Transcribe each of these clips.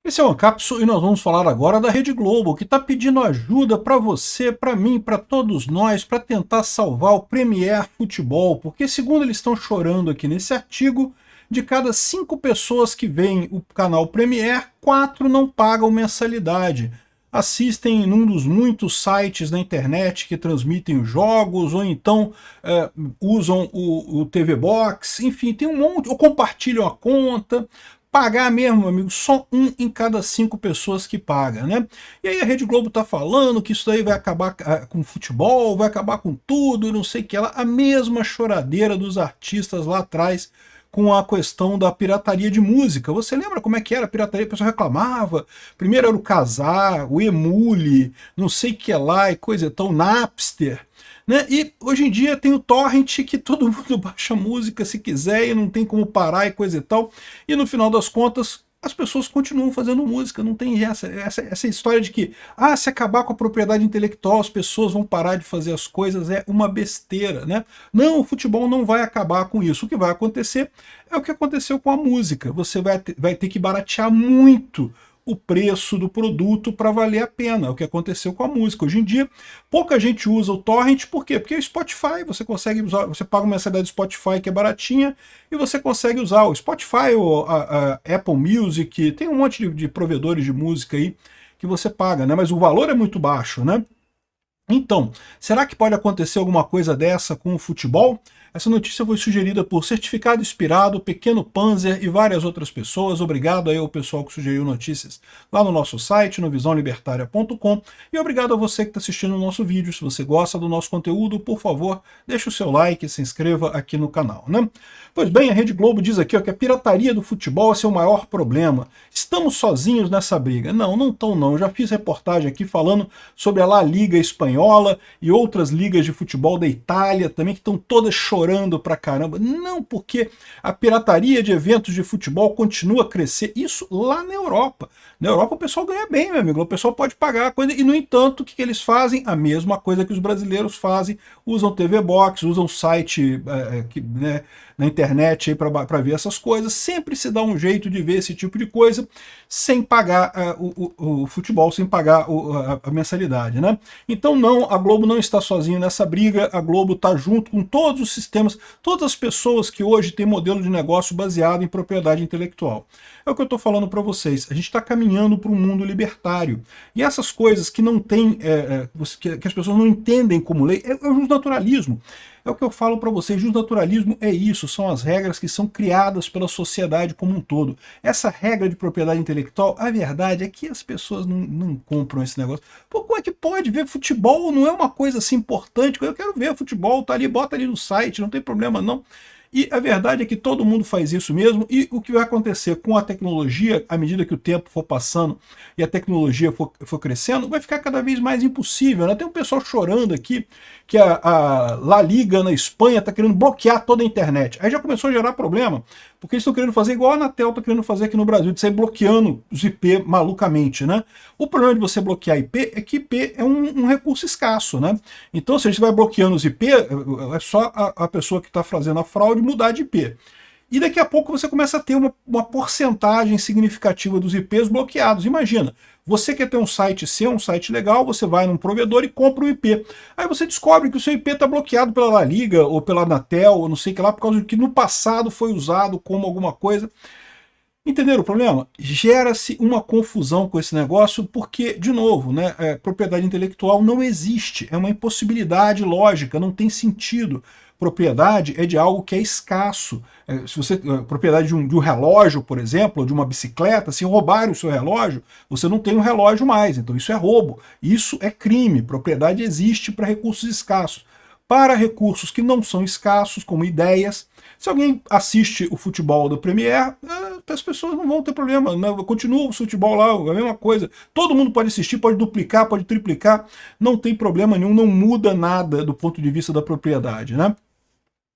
Esse é o Ancapsu e nós vamos falar agora da Rede Globo, que está pedindo ajuda para você, para mim, para todos nós, para tentar salvar o Premier Futebol, porque segundo eles estão chorando aqui nesse artigo, de cada 5 pessoas que veem o canal Premier, 4 não pagam mensalidade. Assistem num dos muitos sites na internet que transmitem os jogos, ou então usam o TV Box, enfim, tem um monte, ou compartilham a conta. Pagar mesmo, amigo, só 1 em cada 5 pessoas que paga, né? E aí a Rede Globo tá falando que isso aí vai acabar com o futebol, vai acabar com tudo, e não sei o que lá. A mesma choradeira dos artistas lá atrás com a questão da pirataria de música. Você lembra como é que era a pirataria? A pessoa reclamava. Primeiro era o Kazaa, o Emule, não sei o que lá, e coisa tão Napster. Né? E hoje em dia tem o torrent que todo mundo baixa música se quiser e não tem como parar e coisa e tal. E no final das contas, as pessoas continuam fazendo música, não tem essa história de que se acabar com a propriedade intelectual as pessoas vão parar de fazer as coisas, é uma besteira, né? Não, o futebol não vai acabar com isso. O que vai acontecer é o que aconteceu com a música. Você vai ter que baratear muito o preço do produto para valer a pena. É o que aconteceu com a música. Hoje em dia, pouca gente usa o torrent, por quê? Porque o Spotify, você consegue usar, você paga uma mensalidade do Spotify que é baratinha, e você consegue usar o Spotify ou a Apple Music, tem um monte de provedores de música aí que você paga, né? Mas o valor é muito baixo, né? Então, será que pode acontecer alguma coisa dessa com o futebol? Essa notícia foi sugerida por Certificado Inspirado, Pequeno Panzer e várias outras pessoas. Obrigado aí ao pessoal que sugeriu notícias lá no nosso site, no visãolibertaria.com. E obrigado a você que está assistindo o nosso vídeo. Se você gosta do nosso conteúdo, por favor, deixe o seu like e se inscreva aqui no canal, né? Pois bem, a Rede Globo diz aqui que a pirataria do futebol é seu maior problema. Estamos sozinhos nessa briga. Não, não estão não. Eu já fiz reportagem aqui falando sobre a La Liga Espanhola e outras ligas de futebol da Itália também, que estão todas chorando pra caramba. Não, porque a pirataria de eventos de futebol continua a crescer. Isso lá na Europa. Na Europa o pessoal ganha bem, meu amigo. O pessoal pode pagar a coisa. E, no entanto, o que eles fazem? A mesma coisa que os brasileiros fazem. Usam TV Box, usam site né, na internet para ver essas coisas. Sempre se dá um jeito de ver esse tipo de coisa sem pagar o futebol, sem pagar a mensalidade, né? Então não, a Globo não está sozinha nessa briga, a Globo está junto com todos os sistemas, todas as pessoas que hoje têm modelo de negócio baseado em propriedade intelectual. É o que eu estou falando para vocês, a gente está caminhando para um mundo libertário. E essas coisas que não tem, que as pessoas não entendem como lei, é o justnaturalismo. É o que eu falo para vocês, justnaturalismo é isso, são as regras que são criadas pela sociedade como um todo. Essa regra de propriedade intelectual, a verdade é que as pessoas não compram esse negócio. Pô, como é que pode ver futebol? Não é uma coisa assim importante, eu quero ver futebol, tá ali, bota ali no site, não tem problema não. E a verdade é que todo mundo faz isso mesmo, e o que vai acontecer com a tecnologia, à medida que o tempo for passando e a tecnologia for crescendo, vai ficar cada vez mais impossível, né? Tem um pessoal chorando aqui que a La Liga na Espanha está querendo bloquear toda a internet. Aí já começou a gerar problema, porque eles estão querendo fazer igual a Anatel está querendo fazer aqui no Brasil, de sair bloqueando os IP malucamente, né? O problema de você bloquear IP é que IP é um recurso escasso, né? Então, se a gente vai bloqueando os IP, é só a pessoa que está fazendo a fraude mudar de IP. E daqui a pouco você começa a ter uma porcentagem significativa dos IPs bloqueados. Imagina, você quer ter um site seu, um site legal, você vai num provedor e compra um IP. Aí você descobre que o seu IP está bloqueado pela La Liga, ou pela Anatel, ou não sei o que lá, por causa de que no passado foi usado como alguma coisa. Entenderam o problema? Gera-se uma confusão com esse negócio porque, de novo, né, propriedade intelectual não existe, é uma impossibilidade lógica, não tem sentido. Propriedade é de algo que é escasso. Se você propriedade de um relógio, por exemplo, ou de uma bicicleta, se roubarem o seu relógio, você não tem um relógio mais, então isso é roubo. Isso é crime. Propriedade existe para recursos escassos. Para recursos que não são escassos, como ideias, se alguém assiste o futebol do Premier, as pessoas não vão ter problema, né? Continua o futebol lá, a mesma coisa. Todo mundo pode assistir, pode duplicar, pode triplicar, não tem problema nenhum, não muda nada do ponto de vista da propriedade, né?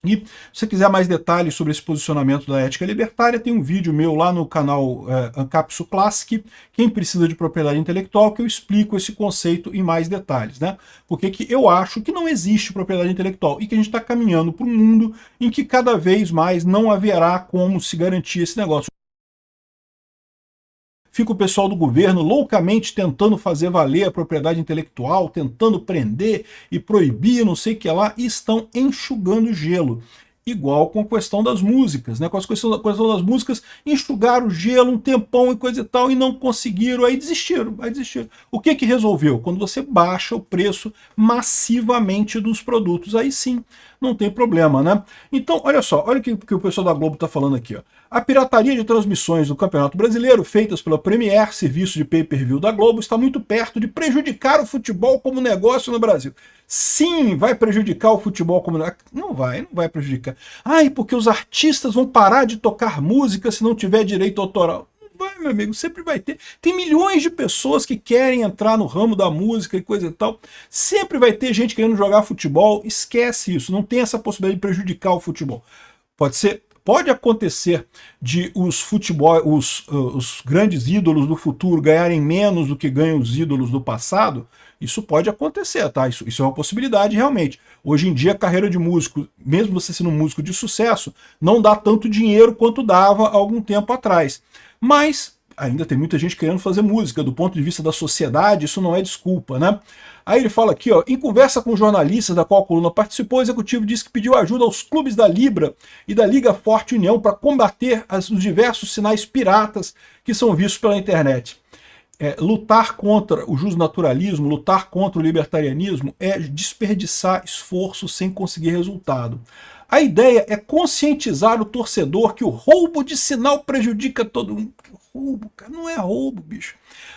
E se você quiser mais detalhes sobre esse posicionamento da ética libertária, tem um vídeo meu lá no canal Ancapsu Classic, quem precisa de propriedade intelectual, que eu explico esse conceito em mais detalhes, né? Porque que eu acho que não existe propriedade intelectual e que a gente está caminhando para um mundo em que cada vez mais não haverá como se garantir esse negócio. fica o pessoal do governo loucamente tentando fazer valer a propriedade intelectual, tentando prender e proibir, não sei o que lá, e estão enxugando gelo. Igual com a questão das músicas, né? Com a questão das músicas, enxugaram o gelo um tempão e coisa e tal, e não conseguiram, aí desistiram. O que resolveu? Quando você baixa o preço massivamente dos produtos, aí sim, não tem problema, né? Então, olha só, olha o que o pessoal da Globo está falando aqui, ó. A pirataria de transmissões do Campeonato Brasileiro, feitas pela Premier, serviço de pay-per-view da Globo, está muito perto de prejudicar o futebol como negócio no Brasil. Sim, vai prejudicar o futebol como negócio. Não vai prejudicar. Ai, porque os artistas vão parar de tocar música se não tiver direito autoral. Não vai, meu amigo, sempre vai ter. Tem milhões de pessoas que querem entrar no ramo da música e coisa e tal. Sempre vai ter gente querendo jogar futebol. Esquece isso, não tem essa possibilidade de prejudicar o futebol. Pode acontecer de os grandes ídolos do futuro ganharem menos do que ganham os ídolos do passado. Isso pode acontecer, tá? Isso é uma possibilidade realmente. Hoje em dia a carreira de músico, mesmo você sendo um músico de sucesso, não dá tanto dinheiro quanto dava há algum tempo atrás. Mas ainda tem muita gente querendo fazer música. Do ponto de vista da sociedade, isso não é desculpa, né? Aí ele fala aqui, ó, em conversa com jornalistas da qual a coluna participou, o executivo disse que pediu ajuda aos clubes da Libra e da Liga Forte União para combater os diversos sinais piratas que são vistos pela internet. Lutar contra o justnaturalismo, lutar contra o libertarianismo é desperdiçar esforço sem conseguir resultado. A ideia é conscientizar o torcedor que o roubo de sinal prejudica todo mundo. Roubo, cara, não é roubo, bicho.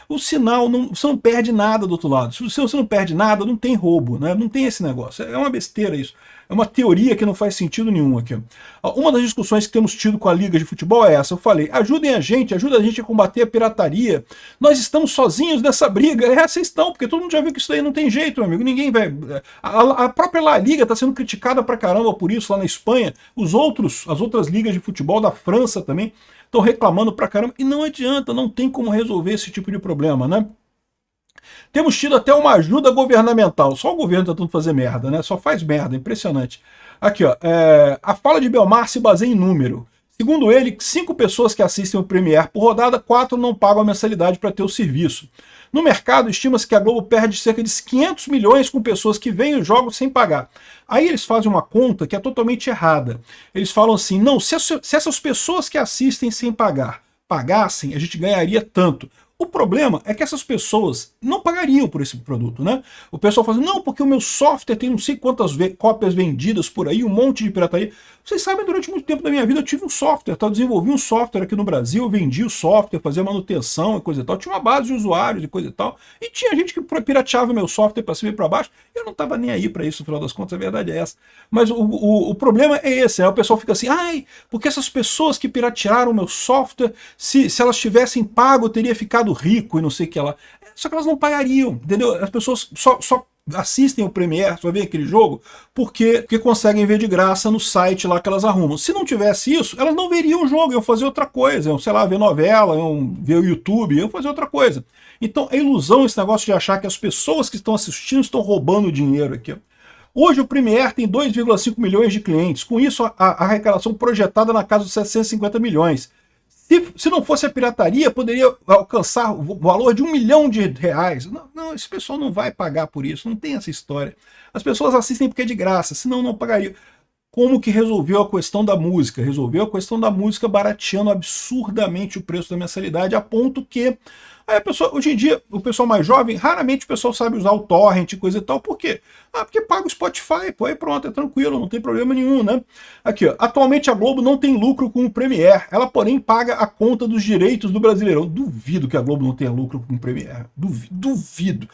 O sinal, você não perde nada do outro lado. Se você não perde nada, não tem roubo, né? Não tem esse negócio. É uma besteira isso. É uma teoria que não faz sentido nenhum aqui. Uma das discussões que temos tido com a Liga de Futebol é essa. Eu falei, ajuda a gente a combater a pirataria. Nós estamos sozinhos nessa briga. Vocês estão, porque todo mundo já viu que isso daí não tem jeito, meu amigo. Ninguém vai... A própria La Liga está sendo criticada pra caramba por isso lá na Espanha. As outras ligas de futebol da França também estão reclamando pra caramba. E não adianta, não tem como resolver esse tipo de problema, né? Temos tido até uma ajuda governamental. Só o governo tentando fazer merda, né? Só faz merda, impressionante. Aqui, ó. A fala de Belmar se baseia em número. Segundo ele, 5 pessoas que assistem o Premiere por rodada, 4 não pagam a mensalidade para ter o serviço. No mercado, estima-se que a Globo perde cerca de 500 milhões com pessoas que veem os jogos sem pagar. Aí eles fazem uma conta que é totalmente errada. Eles falam assim, não, se essas pessoas que assistem sem pagar pagassem, a gente ganharia tanto. O problema é que essas pessoas não pagariam por esse produto, né? O pessoal fala assim, não, porque o meu software tem não sei quantas cópias vendidas por aí, um monte de pirataria. Vocês sabem, durante muito tempo da minha vida eu tive um software, tá? Eu desenvolvi um software aqui no Brasil, eu vendi o software, fazia manutenção e coisa e tal, tinha uma base de usuários e coisa e tal, e tinha gente que pirateava meu software para cima e para baixo, eu não estava nem aí para isso, no final das contas, a verdade é essa. Mas o problema é esse, o pessoal fica assim, ai, porque essas pessoas que piratearam o meu software, se elas tivessem pago, eu teria ficado rico e não sei o que lá. Só que elas não pagariam, entendeu? As pessoas só assistem o Premiere, só veem aquele jogo, porque conseguem ver de graça no site lá que elas arrumam. Se não tivesse isso, elas não veriam o jogo, iam fazer outra coisa, iam, sei lá, ver novela, iam ver o YouTube, iam fazer outra coisa. Então é ilusão esse negócio de achar que as pessoas que estão assistindo estão roubando dinheiro aqui. Hoje o Premiere tem 2,5 milhões de clientes, com isso a arrecadação projetada na casa dos 750 milhões. Se não fosse a pirataria, poderia alcançar o valor de R$1 milhão. Não, esse pessoal não vai pagar por isso, não tem essa história. As pessoas assistem porque é de graça, senão não pagariam. Como que resolveu a questão da música? Resolveu a questão da música barateando absurdamente o preço da mensalidade, a ponto que aí hoje em dia, o pessoal mais jovem, raramente o pessoal sabe usar o torrent e coisa e tal. Por quê? Porque paga o Spotify, pô, aí pronto, é tranquilo, não tem problema nenhum, né? Aqui, ó, atualmente a Globo não tem lucro com o Premiere, ela porém paga a conta dos direitos do Brasileirão. Duvido que a Globo não tenha lucro com o Premiere, duvido.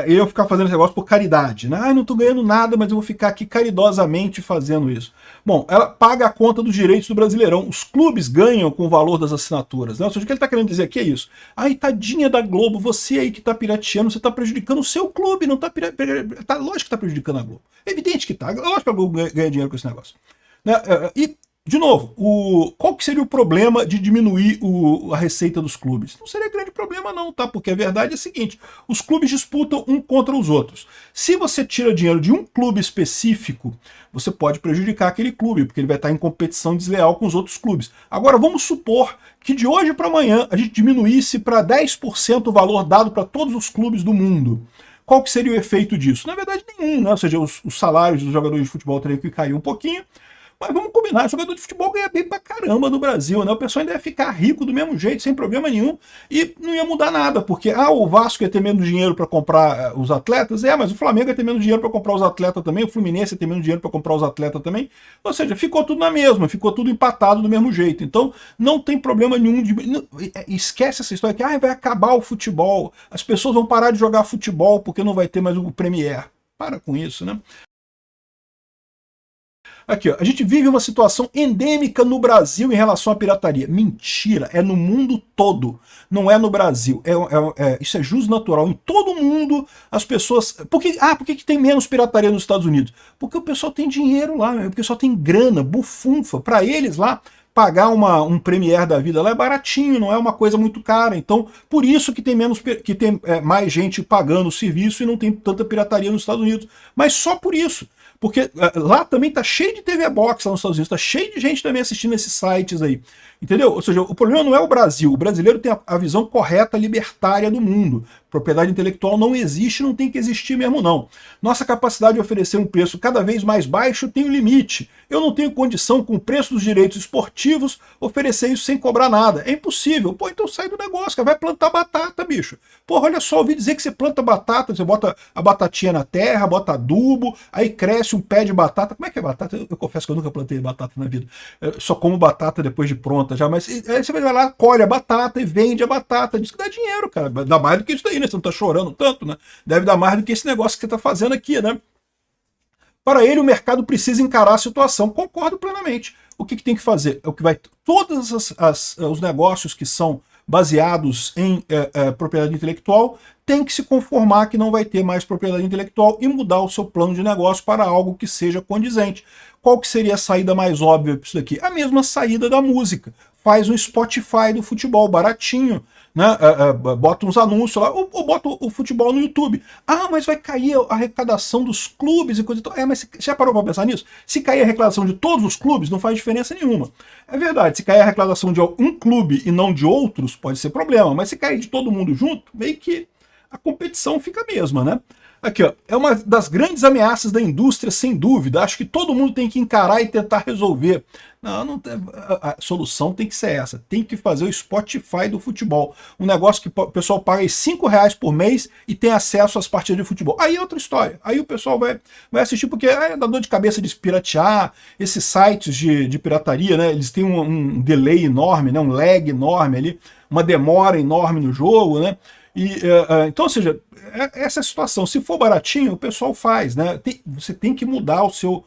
Eu ficar fazendo esse negócio por caridade, né? Não tô ganhando nada, mas eu vou ficar aqui caridosamente fazendo isso. Bom, ela paga a conta dos direitos do Brasileirão. Os clubes ganham com o valor das assinaturas, né? Ou seja, o que ele tá querendo dizer aqui é isso. Ai, tadinha da Globo, você aí que tá pirateando, você tá prejudicando o seu clube, não tá pirateando. Lógico que tá prejudicando a Globo. É evidente que tá. Lógico que a Globo ganha dinheiro com esse negócio. Né? E De novo, qual que seria o problema de diminuir a receita dos clubes? Não seria grande problema não, tá? Porque a verdade é a seguinte, os clubes disputam um contra os outros. Se você tira dinheiro de um clube específico, você pode prejudicar aquele clube, porque ele vai estar em competição desleal com os outros clubes. Agora, vamos supor que de hoje para amanhã a gente diminuísse para 10% o valor dado para todos os clubes do mundo. Qual que seria o efeito disso? Na verdade, nenhum, né? Ou seja, os salários dos jogadores de futebol teriam que cair um pouquinho, mas vamos combinar, jogador de futebol ganha bem pra caramba no Brasil, né? O pessoal ainda ia ficar rico do mesmo jeito, sem problema nenhum, e não ia mudar nada, porque o Vasco ia ter menos dinheiro para comprar os atletas, mas o Flamengo ia ter menos dinheiro para comprar os atletas também, o Fluminense ia ter menos dinheiro para comprar os atletas também, ou seja, ficou tudo na mesma, ficou tudo empatado do mesmo jeito. Então, não tem problema nenhum esquece essa história que vai acabar o futebol, as pessoas vão parar de jogar futebol porque não vai ter mais o Premier. Para com isso, né? Aqui, ó, a gente vive uma situação endêmica no Brasil em relação à pirataria. Mentira, é no mundo todo, não é no Brasil. Isso é jus natural. Em todo mundo, as pessoas... Por que tem menos pirataria nos Estados Unidos? Porque o pessoal tem dinheiro lá, o pessoal tem grana, bufunfa. Para eles lá, pagar um Premiere da vida lá é baratinho, não é uma coisa muito cara. Então, por isso que tem mais gente pagando o serviço e não tem tanta pirataria nos Estados Unidos. Mas só por isso. Porque lá também tá cheio de TV Box lá nos Estados Unidos, tá cheio de gente também assistindo esses sites aí. Entendeu? Ou seja, o problema não é o Brasil. O brasileiro tem a visão correta, libertária do mundo. Propriedade intelectual não existe, não tem que existir mesmo não. Nossa capacidade de oferecer um preço cada vez mais baixo tem um limite. Eu não tenho condição, com o preço dos direitos esportivos, oferecer isso sem cobrar nada. É impossível. Pô, então sai do negócio, cara. Vai plantar batata, bicho. Porra, olha só, ouvi dizer que você planta batata, você bota a batatinha na terra, bota adubo, aí cresce um pé de batata. Como é que é batata? Eu confesso que eu nunca plantei batata na vida. Eu só como batata depois de pronta já, mas aí você vai lá, colhe a batata e vende a batata. Diz que dá dinheiro, cara. Dá mais do que isso daí, né? Você não tá chorando tanto, né? Deve dar mais do que esse negócio que você tá fazendo aqui, né? Para ele, o mercado precisa encarar a situação. Concordo plenamente. O que tem que fazer? É o que vai... Todos os negócios que são baseados em propriedade intelectual tem que se conformar que não vai ter mais propriedade intelectual e mudar o seu plano de negócio para algo que seja condizente. Qual que seria a saída mais óbvia para isso daqui? A mesma saída da música. Faz um Spotify do futebol, baratinho, né? Bota uns anúncios lá, ou bota o futebol no YouTube. Mas vai cair a arrecadação dos clubes e coisa e tal. Mas você já parou para pensar nisso? Se cair a arrecadação de todos os clubes, não faz diferença nenhuma. É verdade, se cair a arrecadação de um clube e não de outros, pode ser problema, mas se cair de todo mundo junto, meio que a competição fica a mesma, né? Aqui, ó, é uma das grandes ameaças da indústria, sem dúvida. Acho que todo mundo tem que encarar e tentar resolver. Não, a solução tem que ser essa. Tem que fazer o Spotify do futebol. Um negócio que o pessoal paga R$5 por mês e tem acesso às partidas de futebol. Aí é outra história. Aí o pessoal vai assistir porque dá dor de cabeça de piratear. Esses sites de pirataria, né? Eles têm um delay enorme, né? Um lag enorme ali, uma demora enorme no jogo, né? Então, ou seja, essa é a situação. Se for baratinho, o pessoal faz, né? Você tem que mudar o seu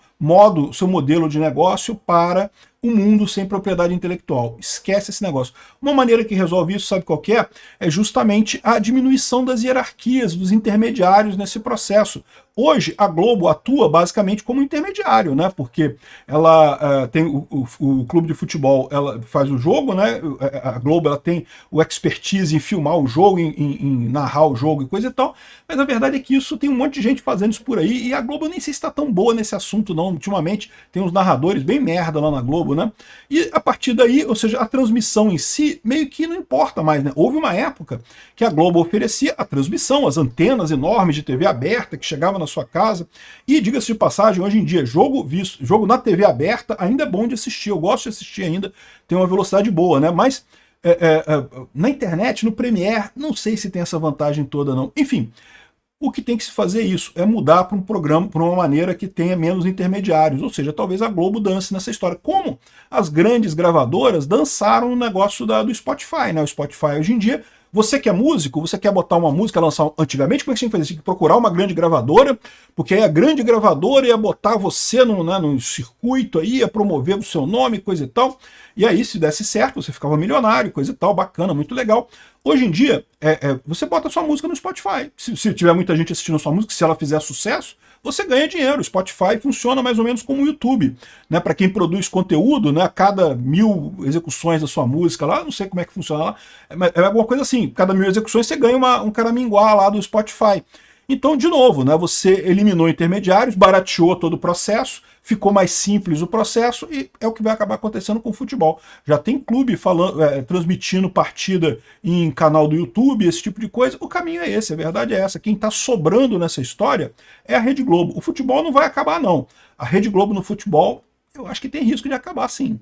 modelo de negócio para um mundo sem propriedade intelectual. Esquece esse negócio. Uma maneira que resolve isso, sabe qual que é? É justamente a diminuição das hierarquias, dos intermediários nesse processo. Hoje, a Globo atua basicamente como intermediário, né? Porque ela tem o clube de futebol, ela faz o jogo, né? A Globo ela tem o expertise em filmar o jogo, em narrar o jogo e coisa e tal, mas a verdade é que isso tem um monte de gente fazendo isso por aí, e a Globo nem sei se está tão boa nesse assunto não. Ultimamente tem uns narradores bem merda lá na Globo, né? E a partir daí, ou seja, a transmissão em si meio que não importa mais, né? Houve uma época que a Globo oferecia a transmissão, as antenas enormes de TV aberta que chegavam na sua casa, e diga-se de passagem, hoje em dia, jogo na TV aberta ainda é bom de assistir, eu gosto de assistir ainda, tem uma velocidade boa, né? Mas na internet, no Premiere, não sei se tem essa vantagem toda não. Enfim, o que tem que se fazer isso é mudar para um programa, para uma maneira que tenha menos intermediários, ou seja, talvez a Globo dance nessa história, como as grandes gravadoras dançaram no negócio do Spotify, né? O Spotify hoje em dia, você que é músico, você quer botar uma música, lançar antigamente, como é que você tinha que fazer? Você tinha que procurar uma grande gravadora, porque aí a grande gravadora ia botar você no circuito aí, ia promover o seu nome, coisa e tal, e aí se desse certo, você ficava milionário, coisa e tal, bacana, muito legal. Hoje em dia, você bota sua música no Spotify. Se tiver muita gente assistindo a sua música, se ela fizer sucesso, você ganha dinheiro. O Spotify funciona mais ou menos como o YouTube, né? Para quem produz conteúdo, né? Cada 1000 execuções da sua música lá, não sei como é que funciona lá, é alguma coisa assim, cada 1000 execuções você ganha um caraminguá lá do Spotify. Então, de novo, né, você eliminou intermediários, barateou todo o processo, ficou mais simples o processo e é o que vai acabar acontecendo com o futebol. Já tem clube falando, transmitindo partida em canal do YouTube, esse tipo de coisa. O caminho é esse, a verdade é essa. Quem está sobrando nessa história é a Rede Globo. O futebol não vai acabar, não. A Rede Globo no futebol, eu acho que tem risco de acabar, sim.